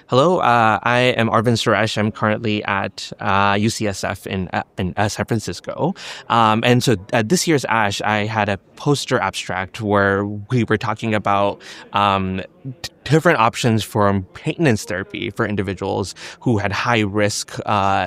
Hello, I am Arvind Suresh. I'm currently at UCSF in San Francisco. And so at this year's ASH, I had a poster abstract where we were talking about different options for maintenance therapy for individuals who had high risk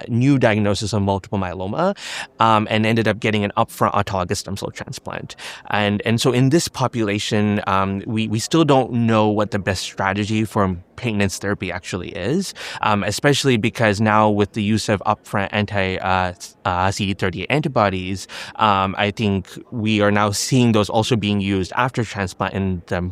new diagnosis of multiple myeloma and ended up getting an upfront autologous stem cell transplant. And so in this population, we still don't know what the best strategy for maintenance therapy actually is, especially because now with the use of upfront anti-CD38 antibodies, I think we are now seeing those also being used after transplant in the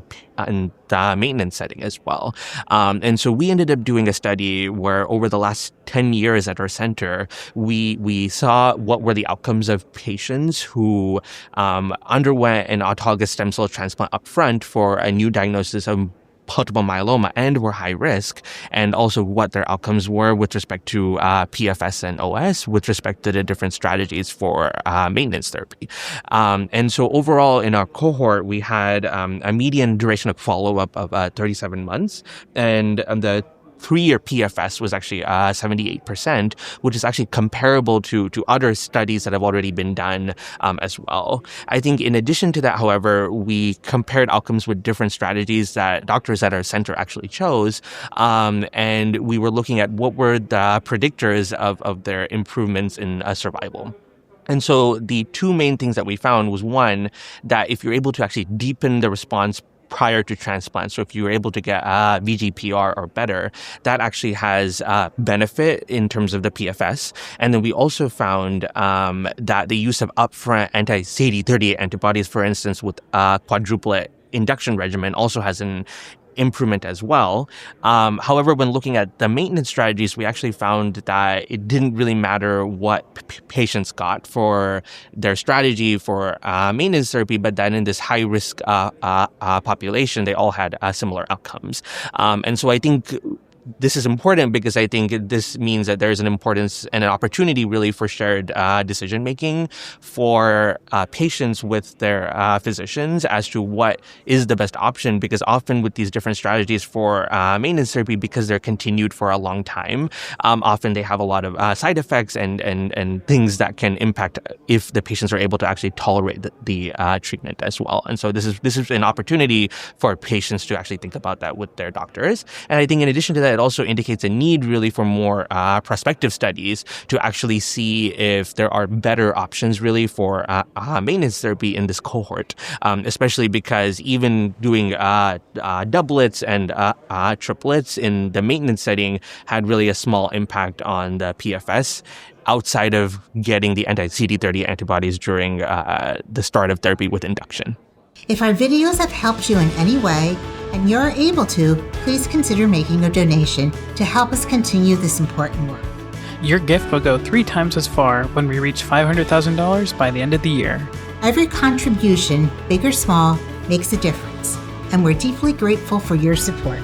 maintenance setting as well. And so we ended up doing a study where over the last 10 years at our center, we saw what were the outcomes of patients who underwent an autologous stem cell transplant upfront for a new diagnosis of multiple myeloma and were high risk, and also what their outcomes were with respect to PFS and OS with respect to the different strategies for maintenance therapy. And so overall in our cohort, we had a median duration of follow-up of 37 months, and the 3-year PFS was actually 78%, which is actually comparable to other studies that have already been done as well. I think in addition to that, however, we compared outcomes with different strategies that doctors at our center actually chose, and we were looking at what were the predictors of their improvements in survival. And so the two main things that we found was, one, that if you're able to actually deepen the response prior to transplant, so if you were able to get VGPR or better, that actually has benefit in terms of the PFS. And then we also found that the use of upfront anti-CD38 antibodies, for instance, with quadruplet induction regimen, also has an improvement as well. However, when looking at the maintenance strategies, we actually found that it didn't really matter what patients got for their strategy for maintenance therapy, but then in this high-risk population, they all had similar outcomes. And so I think this is important because I think this means that there is an importance and an opportunity really for shared decision-making for patients with their physicians as to what is the best option, because often with these different strategies for maintenance therapy, because they're continued for a long time, often they have a lot of side effects and things that can impact if the patients are able to actually tolerate the treatment as well. And so this is an opportunity for patients to actually think about that with their doctors. And I think in addition to that, it also indicates a need really for more prospective studies to actually see if there are better options really for maintenance therapy in this cohort, especially because even doing doublets and triplets in the maintenance setting had really a small impact on the PFS outside of getting the anti-CD38 antibodies during the start of therapy with induction. If our videos have helped you in any way, and you're able to, please consider making a donation to help us continue this important work. Your gift will go 3 times as far when we reach $500,000 by the end of the year. Every contribution, big or small, makes a difference, and we're deeply grateful for your support.